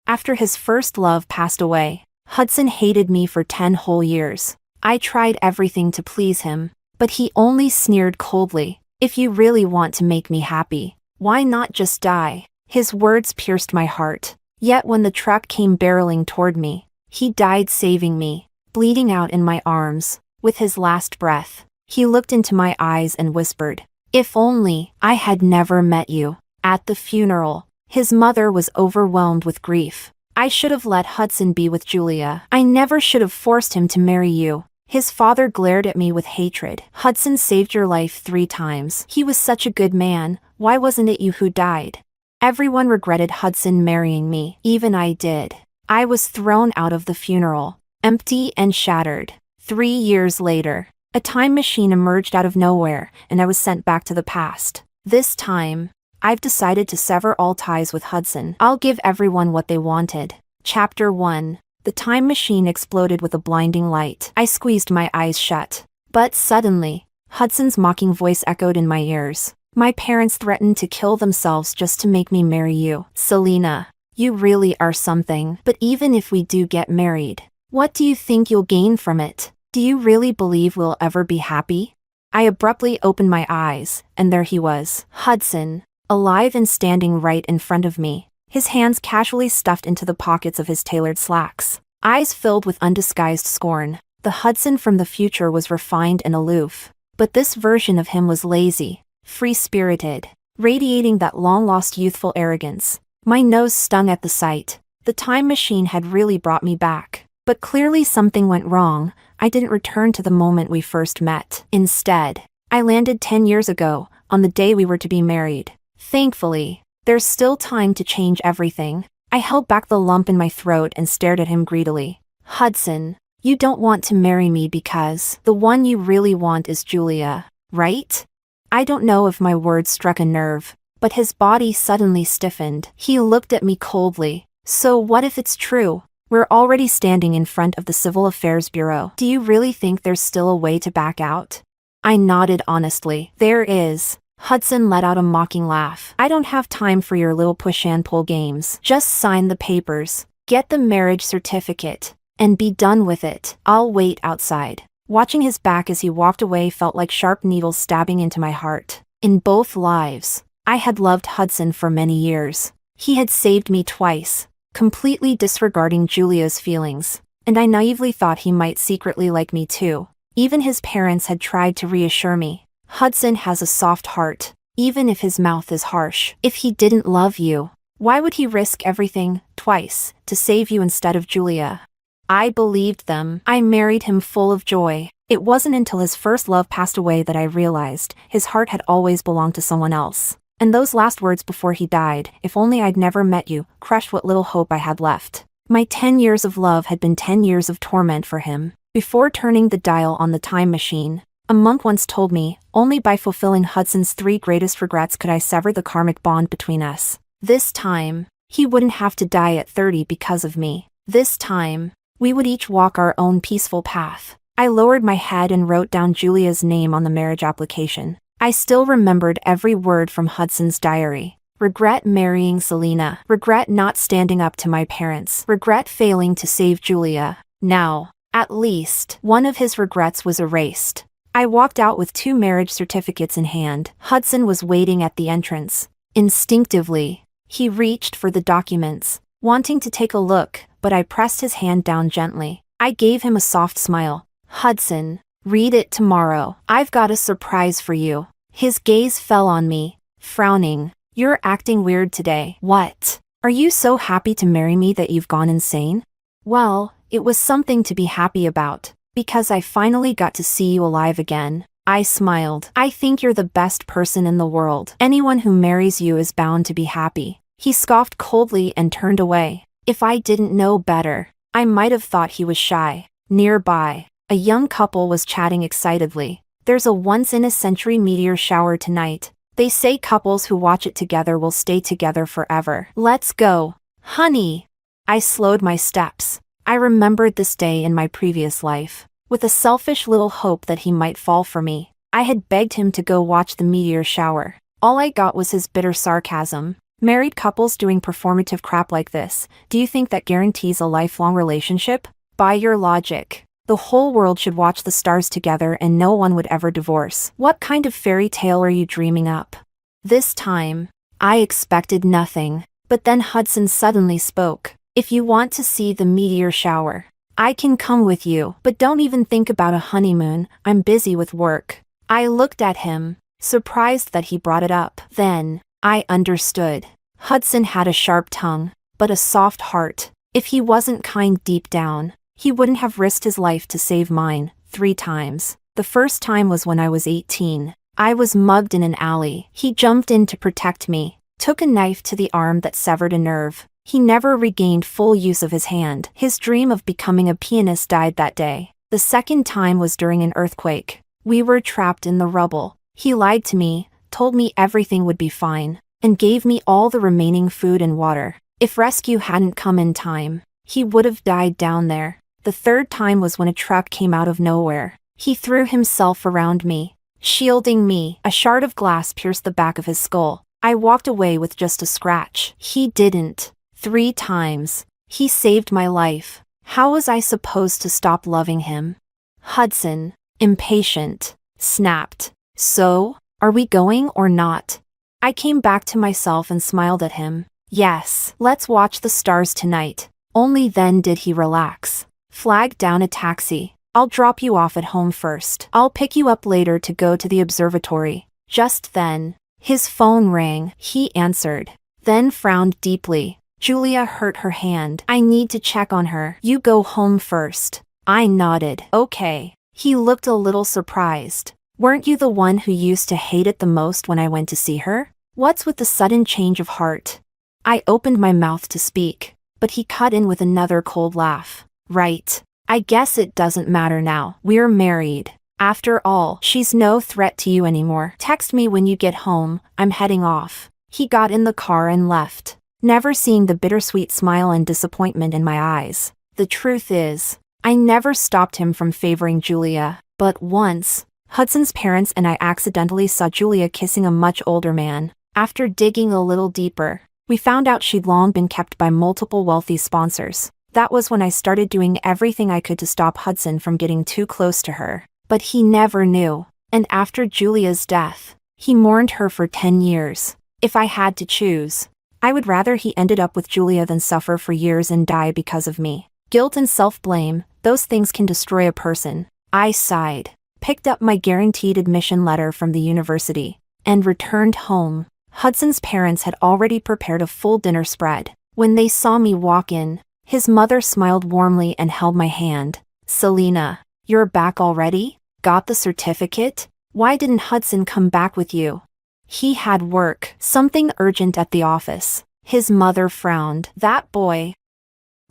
After his first love passed away, Hudson hated me for 10 whole years. I tried everything to please him, but he only sneered coldly. If you really want to make me happy, why not just die? His words pierced my heart. Yet when the truck came barreling toward me, he died saving me, bleeding out in my arms. With his last breath, he looked into my eyes and whispered, "If only I had never met you." At the funeral, his mother was overwhelmed with grief. I should have let Hudson be with Julia. I never should have forced him to marry you. His father glared at me with hatred. Hudson saved your life 3 times. He was such a good man. Why wasn't it you who died? Everyone regretted Hudson marrying me. Even I did. I was thrown out of the funeral, empty and shattered. 3 years later, a time machine emerged out of nowhere, and I was sent back to the past. This time, I've decided to sever all ties with Hudson. I'll give everyone what they wanted. Chapter 1. The time machine exploded with a blinding light. I squeezed my eyes shut. But suddenly, Hudson's mocking voice echoed in my ears. My parents threatened to kill themselves just to make me marry you. Selena, you really are something. But even if we do get married, what do you think you'll gain from it? Do you really believe we'll ever be happy? I abruptly opened my eyes, and there he was. Hudson, alive and standing right in front of me, his hands casually stuffed into the pockets of his tailored slacks, eyes filled with undisguised scorn. The Hudson from the future was refined and aloof, but this version of him was lazy, free-spirited, radiating that long-lost youthful arrogance. My nose stung at the sight. The time machine had really brought me back. But clearly something went wrong. I didn't return to the moment we first met. Instead, I landed 10 years ago, on the day we were to be married. Thankfully, there's still time to change everything. I held back the lump in my throat and stared at him greedily. Hudson, you don't want to marry me because the one you really want is Julia, right? I don't know if my words struck a nerve, but his body suddenly stiffened. He looked at me coldly. So what if it's true? We're already standing in front of the Civil Affairs Bureau. Do you really think there's still a way to back out? I nodded honestly. There is. Hudson let out a mocking laugh. I don't have time for your little push-and-pull games. Just sign the papers, get the marriage certificate, and be done with it. I'll wait outside. Watching his back as he walked away felt like sharp needles stabbing into my heart. In both lives, I had loved Hudson for many years. He had saved me twice, completely disregarding Julia's feelings, and I naively thought he might secretly like me too. Even his parents had tried to reassure me. Hudson has a soft heart, even if his mouth is harsh. If he didn't love you, why would he risk everything, twice, to save you instead of Julia? I believed them. I married him full of joy. It wasn't until his first love passed away that I realized his heart had always belonged to someone else. And those last words before he died, "If only I'd never met you," crushed what little hope I had left. My 10 years of love had been 10 years of torment for him. Before turning the dial on the time machine, a monk once told me, only by fulfilling Hudson's 3 greatest regrets could I sever the karmic bond between us. This time, he wouldn't have to die at 30 because of me. This time, we would each walk our own peaceful path. I lowered my head and wrote down Julia's name on the marriage application. I still remembered every word from Hudson's diary. Regret marrying Selena. Regret not standing up to my parents. Regret failing to save Julia. Now, at least, one of his regrets was erased. I walked out with 2 marriage certificates in hand. Hudson was waiting at the entrance. Instinctively, he reached for the documents, wanting to take a look, but I pressed his hand down gently. I gave him a soft smile. Hudson, read it tomorrow. I've got a surprise for you. His gaze fell on me, frowning. You're acting weird today. What? Are you so happy to marry me that you've gone insane? Well, it was something to be happy about, because I finally got to see you alive again. I smiled. I think you're the best person in the world. Anyone who marries you is bound to be happy. He scoffed coldly and turned away. If I didn't know better, I might have thought he was shy. Nearby, a young couple was chatting excitedly. There's a once-in-a-century meteor shower tonight. They say couples who watch it together will stay together forever. Let's go, honey. I slowed my steps. I remembered this day in my previous life, with a selfish little hope that he might fall for me. I had begged him to go watch the meteor shower. All I got was his bitter sarcasm. Married couples doing performative crap like this, do you think that guarantees a lifelong relationship? By your logic, the whole world should watch the stars together and no one would ever divorce. What kind of fairy tale are you dreaming up? This time, I expected nothing, but then Hudson suddenly spoke. If you want to see the meteor shower, I can come with you, but don't even think about a honeymoon, I'm busy with work. I looked at him, surprised that he brought it up. Then, I understood. Hudson had a sharp tongue, but a soft heart. If he wasn't kind deep down, he wouldn't have risked his life to save mine, 3 times. The first time was when I was 18. I was mugged in an alley. He jumped in to protect me, took a knife to the arm that severed a nerve. He never regained full use of his hand. His dream of becoming a pianist died that day. The second time was during an earthquake. We were trapped in the rubble. He lied to me, told me everything would be fine, and gave me all the remaining food and water. If rescue hadn't come in time, he would have died down there. The third time was when a truck came out of nowhere. He threw himself around me, shielding me. A shard of glass pierced the back of his skull. I walked away with just a scratch. He didn't. 3 times. He saved my life. How was I supposed to stop loving him? Hudson, impatient, snapped. So, are we going or not? I came back to myself and smiled at him. Yes, let's watch the stars tonight. Only then did he relax. Flag down a taxi. I'll drop you off at home first. I'll pick you up later to go to the observatory. Just then, his phone rang. He answered, then frowned deeply. Julia hurt her hand. I need to check on her. You go home first. I nodded. Okay. He looked a little surprised. Weren't you the one who used to hate it the most when I went to see her? What's with the sudden change of heart? I opened my mouth to speak, but he cut in with another cold laugh. Right. I guess it doesn't matter now. We're married. After all, she's no threat to you anymore. Text me when you get home. I'm heading off. He got in the car and left, never seeing the bittersweet smile and disappointment in my eyes. The truth is, I never stopped him from favoring Julia, but once, Hudson's parents and I accidentally saw Julia kissing a much older man. After digging a little deeper, we found out she'd long been kept by multiple wealthy sponsors. That was when I started doing everything I could to stop Hudson from getting too close to her. But he never knew, and after Julia's death, he mourned her for 10 years. If I had to choose, I would rather he ended up with Julia than suffer for years and die because of me. Guilt and self-blame, those things can destroy a person. I sighed, picked up my guaranteed admission letter from the university, and returned home. Hudson's parents had already prepared a full dinner spread. When they saw me walk in, his mother smiled warmly and held my hand. Selena, you're back already? Got the certificate? Why didn't Hudson come back with you? He had work, something urgent at the office. His mother frowned. That boy.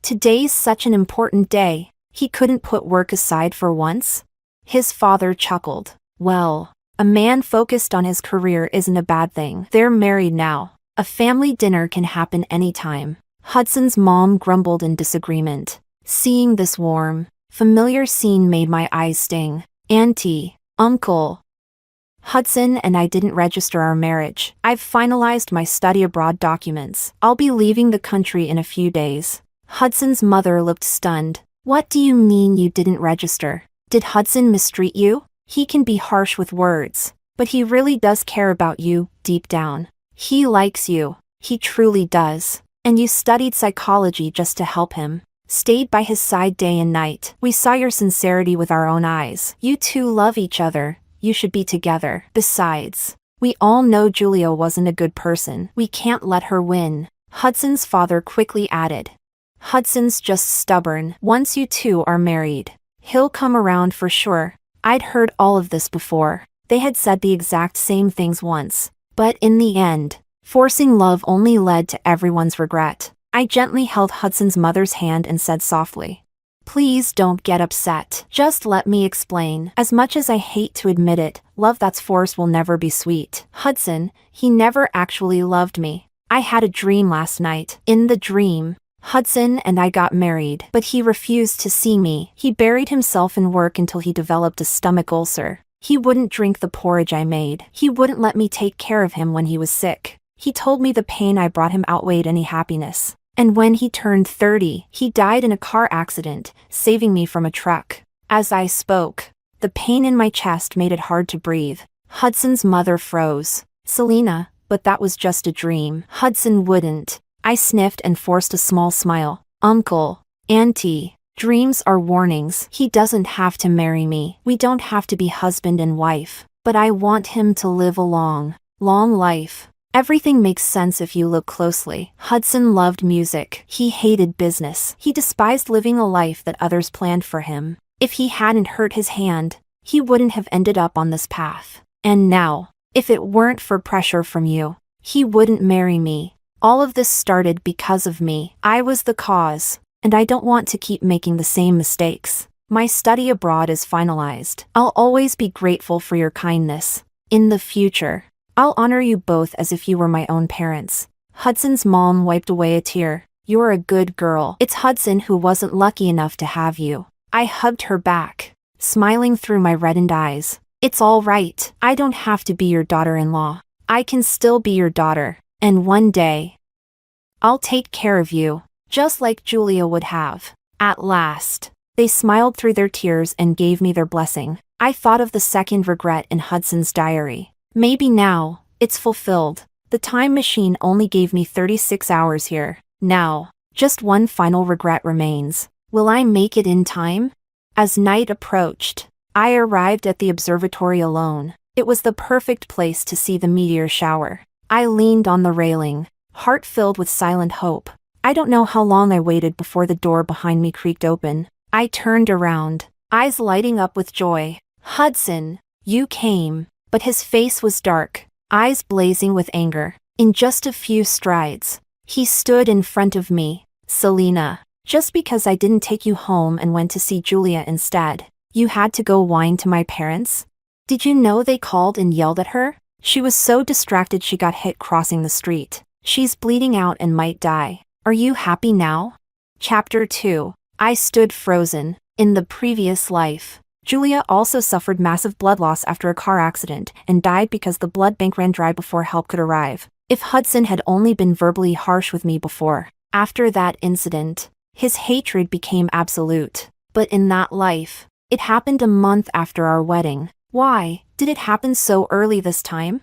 Today's such an important day. He couldn't put work aside for once? His father chuckled. Well, a man focused on his career isn't a bad thing. They're married now. A family dinner can happen anytime. Hudson's mom grumbled in disagreement. Seeing this warm, familiar scene made my eyes sting. Auntie, uncle. Hudson and I didn't register our marriage. I've finalized my study abroad documents. I'll be leaving the country in a few days. Hudson's mother looked stunned. What do you mean you didn't register? Did Hudson mistreat you? He can be harsh with words, but he really does care about you, deep down. He likes you. He truly does. And you studied psychology just to help him. Stayed by his side day and night. We saw your sincerity with our own eyes. You two love each other. You should be together. Besides, we all know Julia wasn't a good person. We can't let her win. Hudson's father quickly added. Hudson's just stubborn. Once you two are married, he'll come around for sure. I'd heard all of this before. They had said the exact same things once. But in the end, forcing love only led to everyone's regret. I gently held Hudson's mother's hand and said softly, please don't get upset. Just let me explain. As much as I hate to admit it, love that's forced will never be sweet. Hudson, he never actually loved me. I had a dream last night. In the dream, Hudson and I got married, but he refused to see me. He buried himself in work until he developed a stomach ulcer. He wouldn't drink the porridge I made. He wouldn't let me take care of him when he was sick. He told me the pain I brought him outweighed any happiness. And when he turned 30, he died in a car accident, saving me from a truck. As I spoke, the pain in my chest made it hard to breathe. Hudson's mother froze. Selena, but that was just a dream. Hudson wouldn't. I sniffed and forced a small smile. Uncle, Auntie, dreams are warnings. He doesn't have to marry me. We don't have to be husband and wife. But I want him to live a long life. Everything makes sense if you look closely. Hudson loved music. He hated business. He despised living a life that others planned for him. If he hadn't hurt his hand, he wouldn't have ended up on this path. And now, if it weren't for pressure from you, he wouldn't marry me. All of this started because of me. I was the cause, and I don't want to keep making the same mistakes. My study abroad is finalized. I'll always be grateful for your kindness. In the future, I'll honor you both as if you were my own parents. Hudson's mom wiped away a tear. You're a good girl. It's Hudson who wasn't lucky enough to have you. I hugged her back, smiling through my reddened eyes. It's all right. I don't have to be your daughter-in-law. I can still be your daughter. And one day, I'll take care of you, just like Julia would have. At last, they smiled through their tears and gave me their blessing. I thought of the second regret in Hudson's diary. Maybe now, it's fulfilled. The time machine only gave me 36 hours here. Now, just one final regret remains. Will I make it in time? As night approached, I arrived at the observatory alone. It was the perfect place to see the meteor shower. I leaned on the railing, heart filled with silent hope. I don't know how long I waited before the door behind me creaked open. I turned around, eyes lighting up with joy. Hudson, you came. But his face was dark, eyes blazing with anger. In just a few strides, he stood in front of me. Selena, just because I didn't take you home and went to see Julia instead, you had to go whine to my parents? Did you know they called and yelled at her? She was so distracted she got hit crossing the street. She's bleeding out and might die. Are you happy now? Chapter 2. I stood frozen. In the previous life, Julia also suffered massive blood loss after a car accident and died because the blood bank ran dry before help could arrive. If Hudson had only been verbally harsh with me before, after that incident, his hatred became absolute. But in that life, it happened a month after our wedding. Why did it happen so early this time?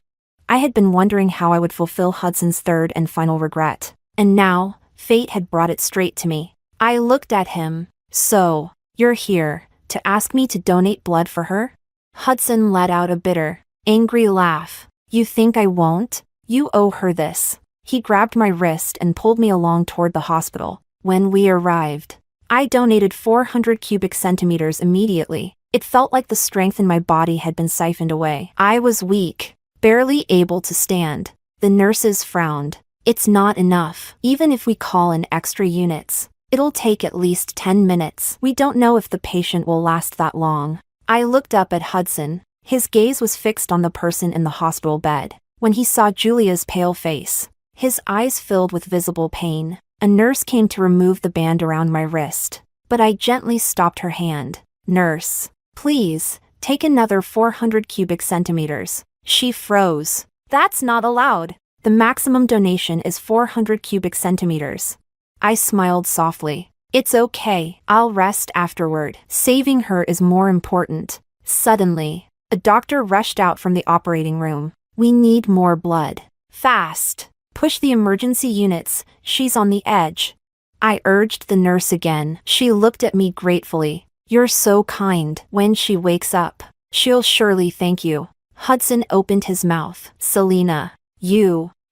I had been wondering how I would fulfill Hudson's third and final regret. And now, fate had brought it straight to me. I looked at him. So, you're here to ask me to donate blood for her? Hudson let out a bitter, angry laugh. You think I won't? You owe her this. He grabbed my wrist and pulled me along toward the hospital. When we arrived, I donated 400 cubic centimeters immediately. It felt like the strength in my body had been siphoned away. I was weak, barely able to stand. The nurses frowned. It's not enough. Even if we call in extra units, it'll take at least 10 minutes. We don't know if the patient will last that long. I looked up at Hudson. His gaze was fixed on the person in the hospital bed. When he saw Julia's pale face, his eyes filled with visible pain. A nurse came to remove the band around my wrist, but I gently stopped her hand. Nurse, please, take another 400 cubic centimeters. She froze. That's not allowed. The maximum donation is 400 cubic centimeters. I smiled softly. It's okay, I'll rest afterward. Saving her is more important. Suddenly, a doctor rushed out from the operating room. We need more blood. Fast. Push the emergency units, she's on the edge. I urged the nurse again. She looked at me gratefully. You're so kind. When she wakes up, she'll surely thank you. Hudson opened his mouth. Selena,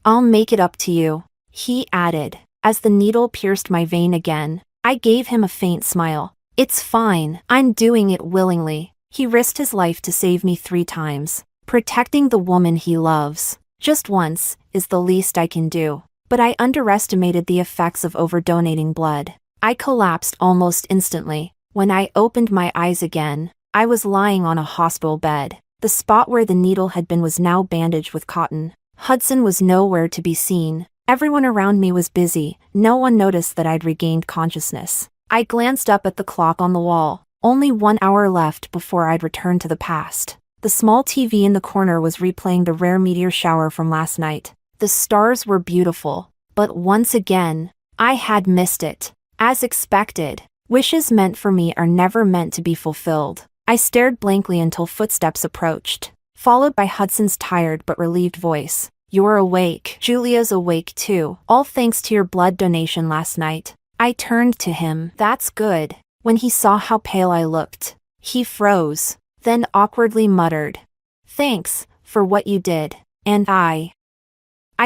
I'll make it up to you, he added. As the needle pierced my vein again, I gave him a faint smile. It's fine, I'm doing it willingly. He risked his life to save me 3 times. Protecting the woman he loves, just once, is the least I can do. But I underestimated the effects of over-donating blood. I collapsed almost instantly. When I opened my eyes again, I was lying on a hospital bed. The spot where the needle had been was now bandaged with cotton. Hudson was nowhere to be seen. Everyone around me was busy. No one noticed that I'd regained consciousness. I glanced up at the clock on the wall. Only 1 hour left before I'd return to the past. The small TV in the corner was replaying the rare meteor shower from last night. The stars were beautiful, but once again, I had missed it. As expected, wishes meant for me are never meant to be fulfilled. I stared blankly until footsteps approached, followed by Hudson's tired but relieved voice. You're awake. Julia's awake too. All thanks to your blood donation last night. I turned to him. That's good. When he saw how pale I looked, he froze, then awkwardly muttered, Thanks for what you did. And I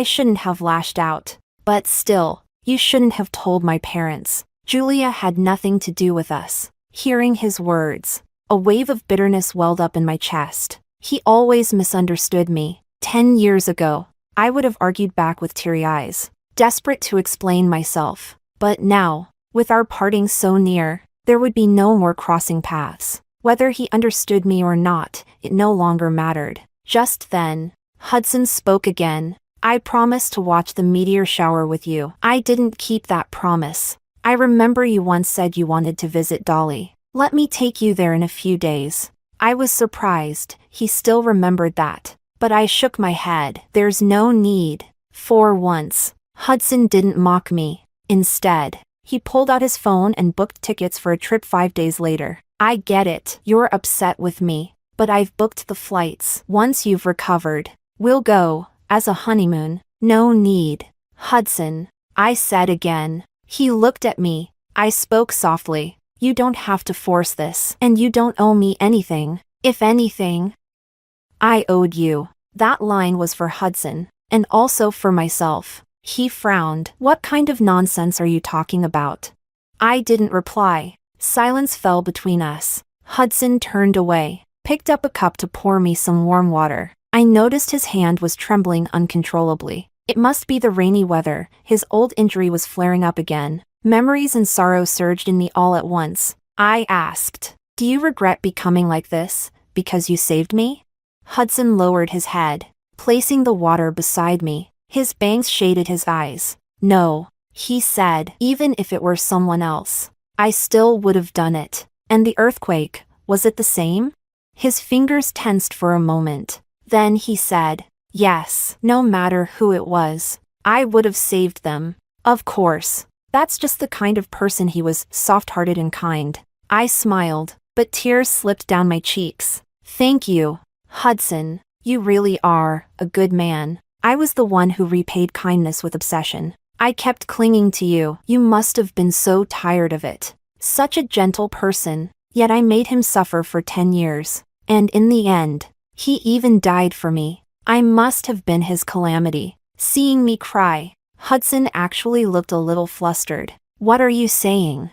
shouldn't have lashed out. But still, you shouldn't have told my parents. Julia had nothing to do with us. Hearing his words, a wave of bitterness welled up in my chest. He always misunderstood me. 10 years ago, I would have argued back with teary eyes, desperate to explain myself. But now, with our parting so near, there would be no more crossing paths. Whether he understood me or not, it no longer mattered. Just then, Hudson spoke again. I promised to watch the meteor shower with you. I didn't keep that promise. I remember you once said you wanted to visit Dolly. Let me take you there in a few days. I was surprised he still remembered that. But I shook my head. There's no need. For once, Hudson didn't mock me. Instead, he pulled out his phone and booked tickets for a trip 5 days later. I get it. You're upset with me. But I've booked the flights. Once you've recovered, we'll go. As a honeymoon. No need. Hudson, I said again. He looked at me. I spoke softly. You don't have to force this. And you don't owe me anything. If anything, I owed you. That line was for Hudson, and also for myself. He frowned. What kind of nonsense are you talking about? I didn't reply. Silence fell between us. Hudson turned away, picked up a cup to pour me some warm water. I noticed his hand was trembling uncontrollably. It must be the rainy weather. His old injury was flaring up again. Memories and sorrow surged in me all at once. I asked, Do you regret becoming like this, because you saved me? Hudson lowered his head, placing the water beside me. His bangs shaded his eyes. No, he said, even if it were someone else, I still would have done it. And the earthquake, was it the same? His fingers tensed for a moment. Then he said, Yes, no matter who it was, I would have saved them. Of course. That's just the kind of person he was, soft-hearted and kind. I smiled, but tears slipped down my cheeks. Thank you, Hudson. You really are a good man. I was the one who repaid kindness with obsession. I kept clinging to you. You must have been so tired of it. Such a gentle person, yet I made him suffer for 10 years. And in the end, he even died for me. I must have been his calamity. Seeing me cry, Hudson actually looked a little flustered. What are you saying?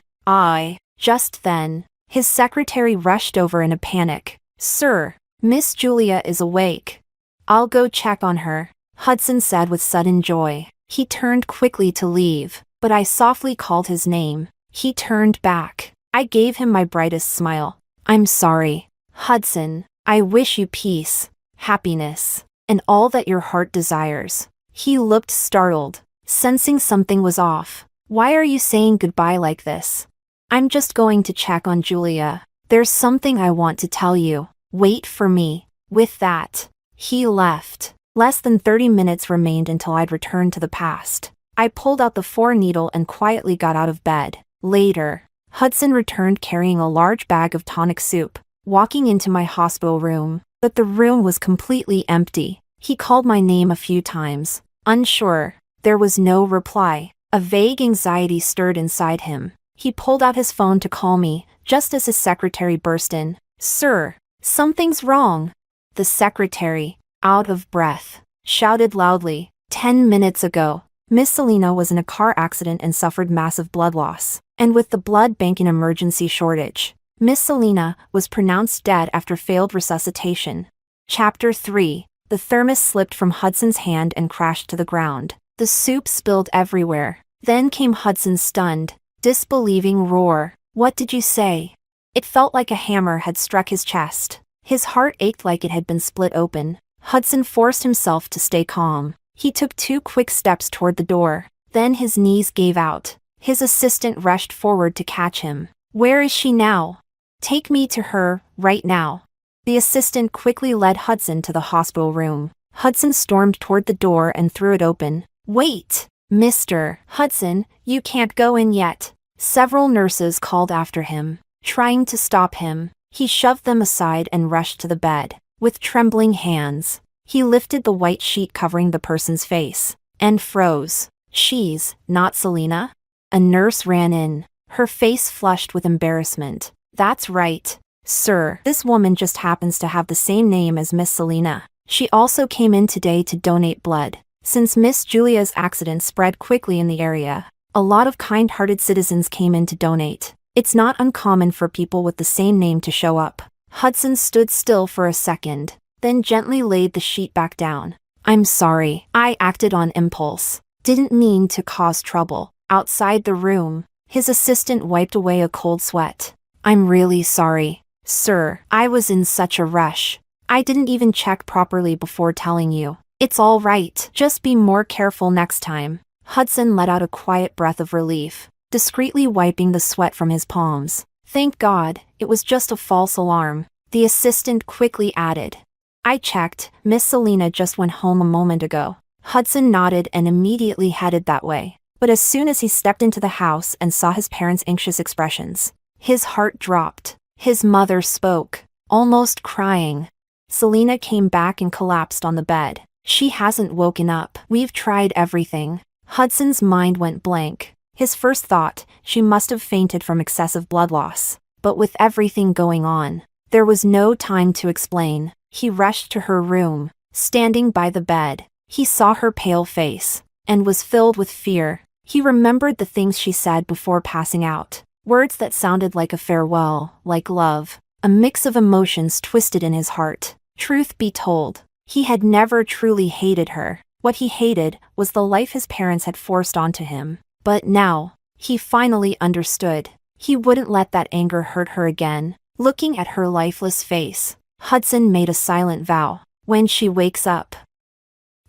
Just then, his secretary rushed over in a panic. Sir, Miss Julia is awake. I'll go check on her, Hudson said with sudden joy. He turned quickly to leave, but I softly called his name. He turned back. I gave him my brightest smile. I'm sorry, Hudson. I wish you peace, happiness, and all that your heart desires. He looked startled, sensing something was off. Why are you saying goodbye like this? I'm just going to check on Julia. There's something I want to tell you. Wait for me. With that, he left. Less than 30 minutes remained until I'd returned to the past. I pulled out the 4-needle and quietly got out of bed. Later, Hudson returned carrying a large bag of tonic soup, walking into my hospital room. But the room was completely empty. He called my name a few times. Unsure, there was no reply. A vague anxiety stirred inside him. He pulled out his phone to call me, just as his secretary burst in. Sir, something's wrong. The secretary, out of breath, shouted loudly. 10 minutes ago, Miss Selina was in a car accident and suffered massive blood loss. And with the blood bank in emergency shortage, Miss Selina was pronounced dead after failed resuscitation. Chapter 3. The thermos slipped from Hudson's hand and crashed to the ground. The soup spilled everywhere. Then came Hudson's stunned, disbelieving roar. What did you say? It felt like a hammer had struck his chest. His heart ached like it had been split open. Hudson forced himself to stay calm. He took 2 quick steps toward the door. Then his knees gave out. His assistant rushed forward to catch him. Where is she now? Take me to her, right now. The assistant quickly led Hudson to the hospital room. Hudson stormed toward the door and threw it open. "Wait! Mr. Hudson, you can't go in yet." Several nurses called after him, trying to stop him. He shoved them aside and rushed to the bed. With trembling hands, he lifted the white sheet covering the person's face and froze. "She's not Selena?" A nurse ran in, her face flushed with embarrassment. "That's right, sir. This woman just happens to have the same name as Miss Selena. She also came in today to donate blood. Since Miss Julia's accident spread quickly in the area, a lot of kind-hearted citizens came in to donate. It's not uncommon for people with the same name to show up." Hudson stood still for a second, then gently laid the sheet back down. "I'm sorry. I acted on impulse. Didn't mean to cause trouble." Outside the room, his assistant wiped away a cold sweat. "I'm really sorry, sir. I was in such a rush. I didn't even check properly before telling you." "It's all right. Just be more careful next time." Hudson let out a quiet breath of relief, discreetly wiping the sweat from his palms. "Thank God, it was just a false alarm." The assistant quickly added, "I checked. Miss Selena just went home a moment ago." Hudson nodded and immediately headed that way. But as soon as he stepped into the house and saw his parents' anxious expressions, his heart dropped. His mother spoke, almost crying. Selena came back and collapsed on the bed. "She hasn't woken up. We've tried everything." Hudson's mind went blank. His first thought, she must have fainted from excessive blood loss. But with everything going on, there was no time to explain. He rushed to her room. Standing by the bed, he saw her pale face, and was filled with fear. He remembered the things she said before passing out. Words that sounded like a farewell, like love. A mix of emotions twisted in his heart. Truth be told, he had never truly hated her. What he hated was the life his parents had forced onto him. But now, he finally understood. He wouldn't let that anger hurt her again. Looking at her lifeless face, Hudson made a silent vow. "When she wakes up,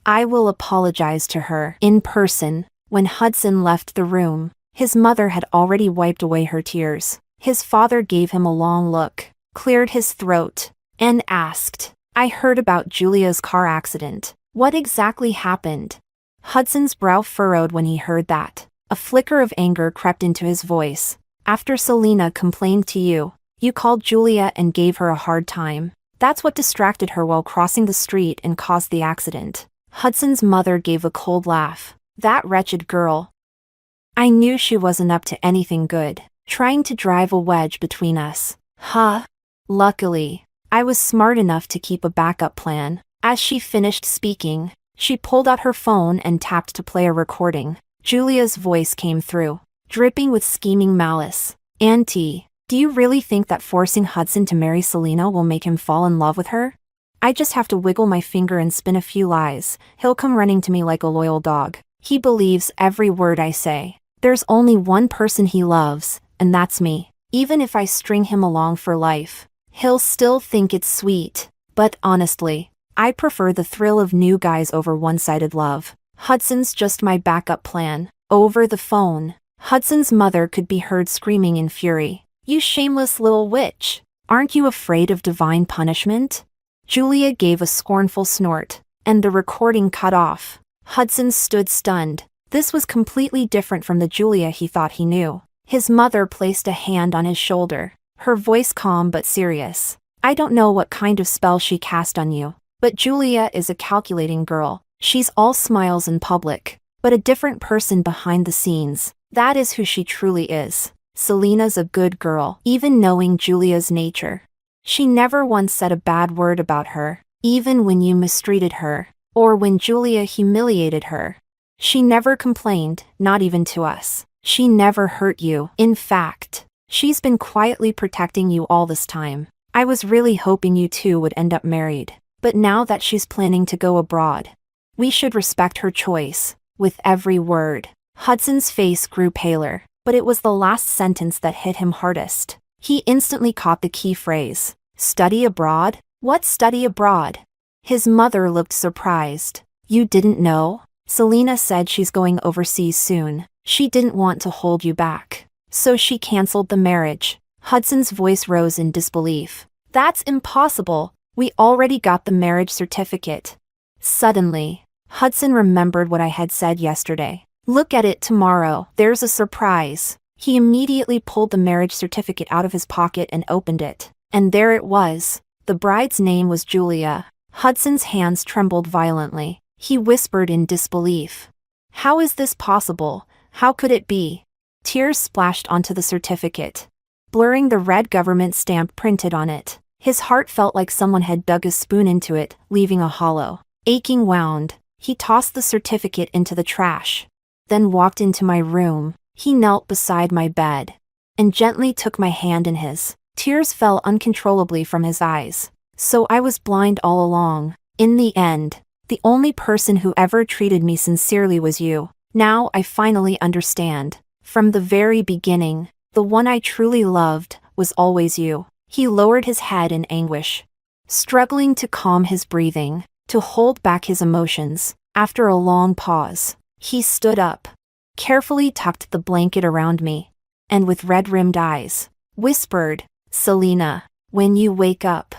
I will apologize to her in person." When Hudson left the room, his mother had already wiped away her tears. His father gave him a long look, cleared his throat, and asked, "I heard about Julia's car accident. What exactly happened?" Hudson's brow furrowed when he heard that. A flicker of anger crept into his voice. "After Selena complained to you, you called Julia and gave her a hard time. That's what distracted her while crossing the street and caused the accident." Hudson's mother gave a cold laugh. "That wretched girl. I knew she wasn't up to anything good, trying to drive a wedge between us." "Huh? Luckily, I was smart enough to keep a backup plan." As she finished speaking, she pulled out her phone and tapped to play a recording. Julia's voice came through, dripping with scheming malice. "Auntie, do you really think that forcing Hudson to marry Selena will make him fall in love with her? I just have to wiggle my finger and spin a few lies. He'll come running to me like a loyal dog. He believes every word I say. There's only one person he loves, and that's me. Even if I string him along for life, he'll still think it's sweet. But honestly, I prefer the thrill of new guys over one-sided love. Hudson's just my backup plan." Over the phone, Hudson's mother could be heard screaming in fury. "You shameless little witch! Aren't you afraid of divine punishment?" Julia gave a scornful snort, and the recording cut off. Hudson stood stunned. This was completely different from the Julia he thought he knew. His mother placed a hand on his shoulder, her voice calm but serious. "I don't know what kind of spell she cast on you, but Julia is a calculating girl. She's all smiles in public, but a different person behind the scenes. That is who she truly is. Selena's a good girl, even knowing Julia's nature. She never once said a bad word about her, even when you mistreated her, or when Julia humiliated her. She never complained, not even to us. She never hurt you. In fact, she's been quietly protecting you all this time. I was really hoping you two would end up married. But now that she's planning to go abroad, we should respect her choice." With every word, Hudson's face grew paler, but it was the last sentence that hit him hardest. He instantly caught the key phrase. "Study abroad? What study abroad?" His mother looked surprised. "You didn't know? Selena said she's going overseas soon. She didn't want to hold you back, so she canceled the marriage." Hudson's voice rose in disbelief. "That's impossible. We already got the marriage certificate." Suddenly, Hudson remembered what I had said yesterday. Look at it tomorrow, there's a surprise. He immediately pulled the marriage certificate out of his pocket and opened it. And there it was. The bride's name was Julia. Hudson's hands trembled violently. He whispered in disbelief. How is this possible? How could it be? Tears splashed onto the certificate, blurring the red government stamp printed on it. His heart felt like someone had dug a spoon into it, leaving a hollow, aching wound. He tossed the certificate into the trash, then walked into my room. He knelt beside my bed and gently took my hand in his. Tears fell uncontrollably from his eyes. So I was blind all along. In the end, the only person who ever treated me sincerely was you. Now I finally understand. From the very beginning, the one I truly loved was always you. He lowered his head in anguish, struggling to calm his breathing, to hold back his emotions. After a long pause, he stood up, carefully tucked the blanket around me, and with red-rimmed eyes, whispered, Selena, when you wake up,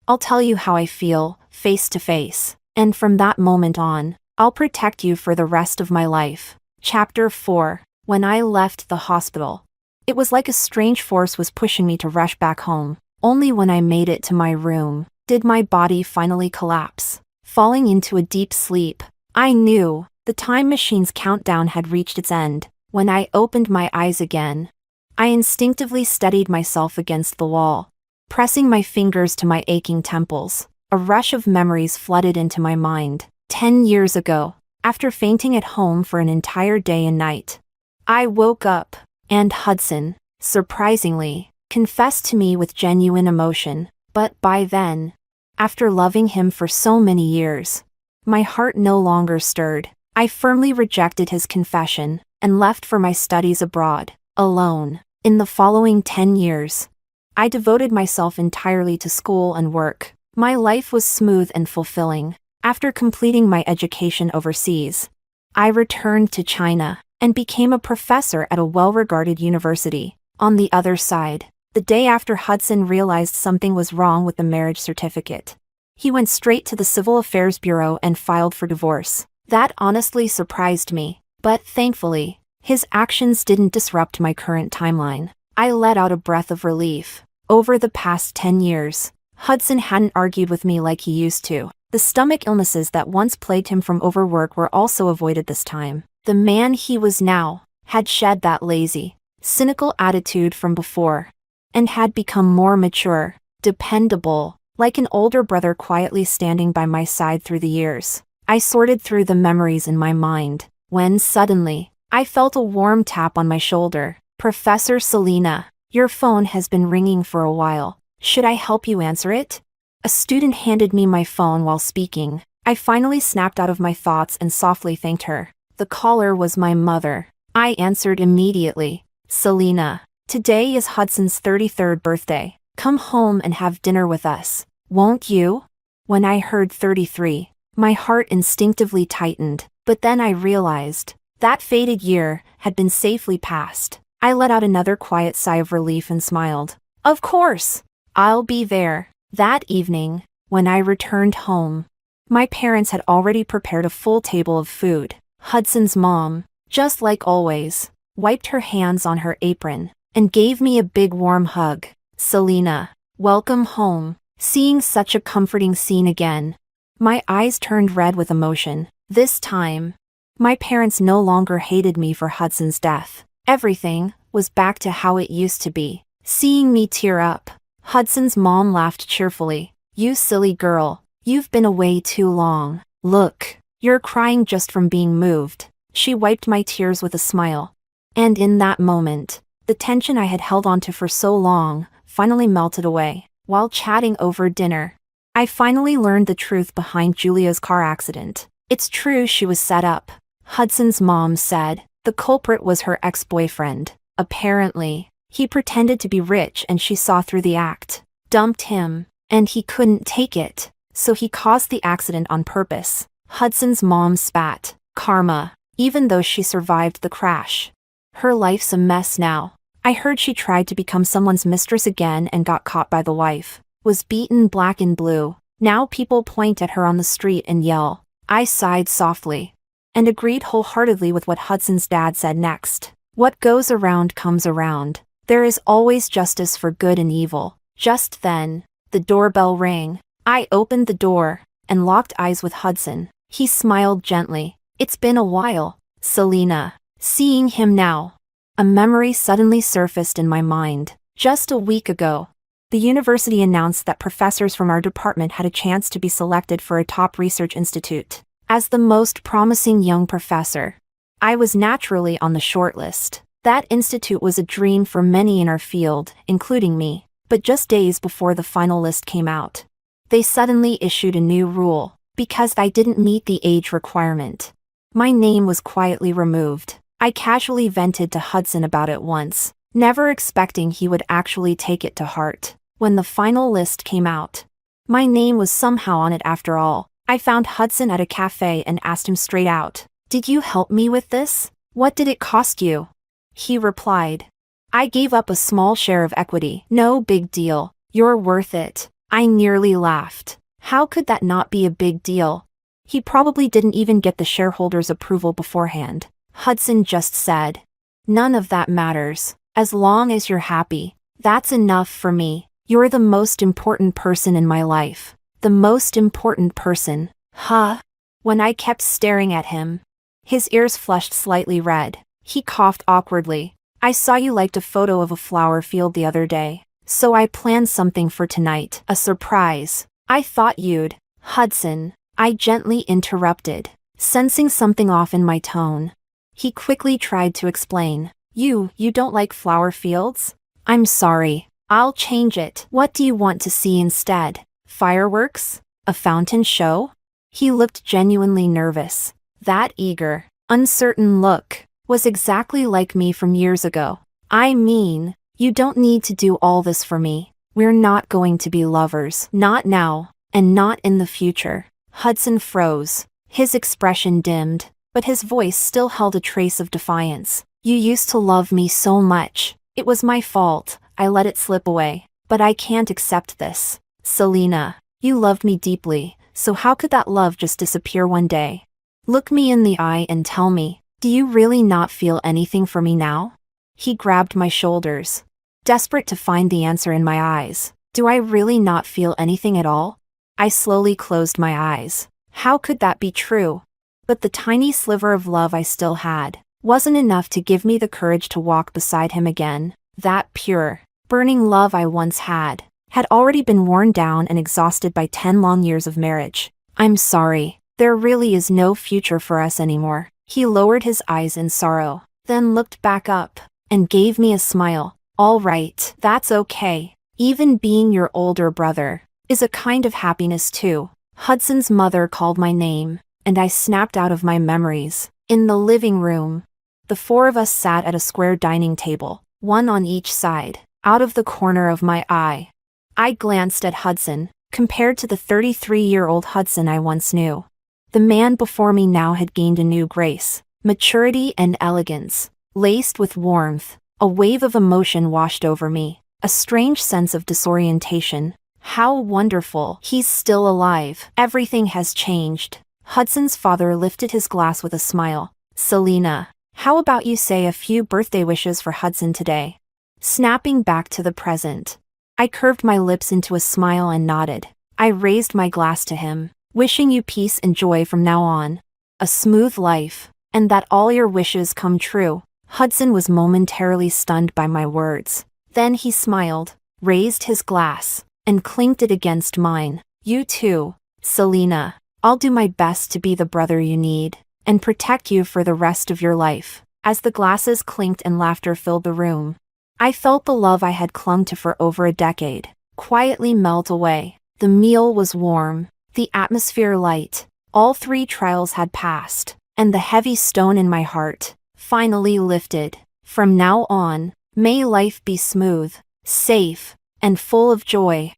I'll tell you how I feel, face to face. And from that moment on, I'll protect you for the rest of my life. Chapter 4. When I left the hospital, it was like a strange force was pushing me to rush back home. Only when I made it to my room did my body finally collapse, falling into a deep sleep. I knew the time machine's countdown had reached its end. When I opened my eyes again, I instinctively steadied myself against the wall, pressing my fingers to my aching temples. A rush of memories flooded into my mind. 10 years ago, after fainting at home for an entire day and night, I woke up, and Hudson, surprisingly, confessed to me with genuine emotion. But by then, after loving him for so many years, my heart no longer stirred. I firmly rejected his confession and left for my studies abroad, alone. In the following 10 years, I devoted myself entirely to school and work. My life was smooth and fulfilling. After completing my education overseas, I returned to China and became a professor at a well-regarded university. On the other side, the day after Hudson realized something was wrong with the marriage certificate, he went straight to the Civil Affairs Bureau and filed for divorce. That honestly surprised me, but thankfully, his actions didn't disrupt my current timeline. I let out a breath of relief. Over the past 10 years, Hudson hadn't argued with me like he used to. The stomach illnesses that once plagued him from overwork were also avoided this time. The man he was now had shed that lazy, cynical attitude from before, and had become more mature, dependable, like an older brother quietly standing by my side through the years. I sorted through the memories in my mind, when suddenly, I felt a warm tap on my shoulder. Professor Selena, your phone has been ringing for a while. Should I help you answer it? A student handed me my phone while speaking. I finally snapped out of my thoughts and softly thanked her. The caller was my mother. I answered immediately. Selena, today is Hudson's 33rd birthday. Come home and have dinner with us, won't you? When I heard 33, my heart instinctively tightened, but then I realized that fated year had been safely passed. I let out another quiet sigh of relief and smiled. Of course, I'll be there. That evening, when I returned home, my parents had already prepared a full table of food. Hudson's mom, just like always, wiped her hands on her apron and gave me a big warm hug. Selena, welcome home. Seeing such a comforting scene again, my eyes turned red with emotion. This time, my parents no longer hated me for Hudson's death. Everything was back to how it used to be. Seeing me tear up, Hudson's mom laughed cheerfully. You silly girl, you've been away too long. Look, you're crying just from being moved. She wiped my tears with a smile. And in that moment, the tension I had held onto for so long finally melted away. While chatting over dinner, I finally learned the truth behind Julia's car accident. It's true she was set up, Hudson's mom said. The culprit was her ex-boyfriend. Apparently, he pretended to be rich and she saw through the act, dumped him, and he couldn't take it, so he caused the accident on purpose. Hudson's mom spat. Karma, even though she survived the crash. Her life's a mess now. I heard she tried to become someone's mistress again and got caught by the wife. Was beaten black and blue. Now people point at her on the street and yell, I sighed softly and agreed wholeheartedly with what Hudson's dad said next. What goes around comes around. There is always justice for good and evil. Just then, the doorbell rang. I opened the door and locked eyes with Hudson. He smiled gently. It's been a while, Selena. Seeing him now. A memory suddenly surfaced in my mind. Just a week ago, the university announced that professors from our department had a chance to be selected for a top research institute. As the most promising young professor, I was naturally on the shortlist. That institute was a dream for many in our field, including me. But just days before the final list came out, they suddenly issued a new rule. Because I didn't meet the age requirement, my name was quietly removed. I casually vented to Hudson about it once, never expecting he would actually take it to heart. When the final list came out, my name was somehow on it after all. I found Hudson at a cafe and asked him straight out, "Did you help me with this? What did it cost you?" He replied, "I gave up a small share of equity. No big deal. You're worth it." I nearly laughed. How could that not be a big deal? He probably didn't even get the shareholders' approval beforehand. Hudson just said, "None of that matters. As long as you're happy, that's enough for me. You're the most important person in my life." The most important person. Huh? When I kept staring at him, his ears flushed slightly red. He coughed awkwardly. "I saw you liked a photo of a flower field the other day, so I planned something for tonight. A surprise. I thought you'd..." "Hudson," I gently interrupted, sensing something off in my tone. He quickly tried to explain. You don't like flower fields?" "I'm sorry. I'll change it. What do you want to see instead? Fireworks? A fountain show?" He looked genuinely nervous. That eager, uncertain look was exactly like me from years ago. "I mean, you don't need to do all this for me. We're not going to be lovers. Not now, and not in the future." Hudson froze. His expression dimmed, but his voice still held a trace of defiance. "You used to love me so much. It was my fault. I let it slip away. But I can't accept this. Selena, you loved me deeply, so how could that love just disappear one day? Look me in the eye and tell me, do you really not feel anything for me now?" He grabbed my shoulders, desperate to find the answer in my eyes. Do I really not feel anything at all? I slowly closed my eyes. How could that be true? But the tiny sliver of love I still had wasn't enough to give me the courage to walk beside him again. That pure, burning love I once had already been worn down and exhausted by 10 long years of marriage. "I'm sorry. There really is no future for us anymore." He lowered his eyes in sorrow, then looked back up and gave me a smile. "All right, that's okay. Even being your older brother is a kind of happiness too." Hudson's mother called my name, and I snapped out of my memories. In the living room, the four of us sat at a square dining table, one on each side. Out of the corner of my eye, I glanced at Hudson, compared to the 33-year-old Hudson I once knew. The man before me now had gained a new grace, maturity and elegance, laced with warmth. A wave of emotion washed over me, a strange sense of disorientation. How wonderful. He's still alive. Everything has changed. Hudson's father lifted his glass with a smile. "Selena, how about you say a few birthday wishes for Hudson today?" Snapping back to the present, I curved my lips into a smile and nodded. I raised my glass to him. "Wishing you peace and joy from now on, a smooth life, and that all your wishes come true." Hudson was momentarily stunned by my words. Then he smiled, raised his glass, and clinked it against mine. "You too, Selena. I'll do my best to be the brother you need, and protect you for the rest of your life." As the glasses clinked and laughter filled the room, I felt the love I had clung to for over a decade quietly melt away. The meal was warm, the atmosphere light. All 3 trials had passed, and the heavy stone in my heart finally lifted. From now on, may life be smooth, safe, and full of joy.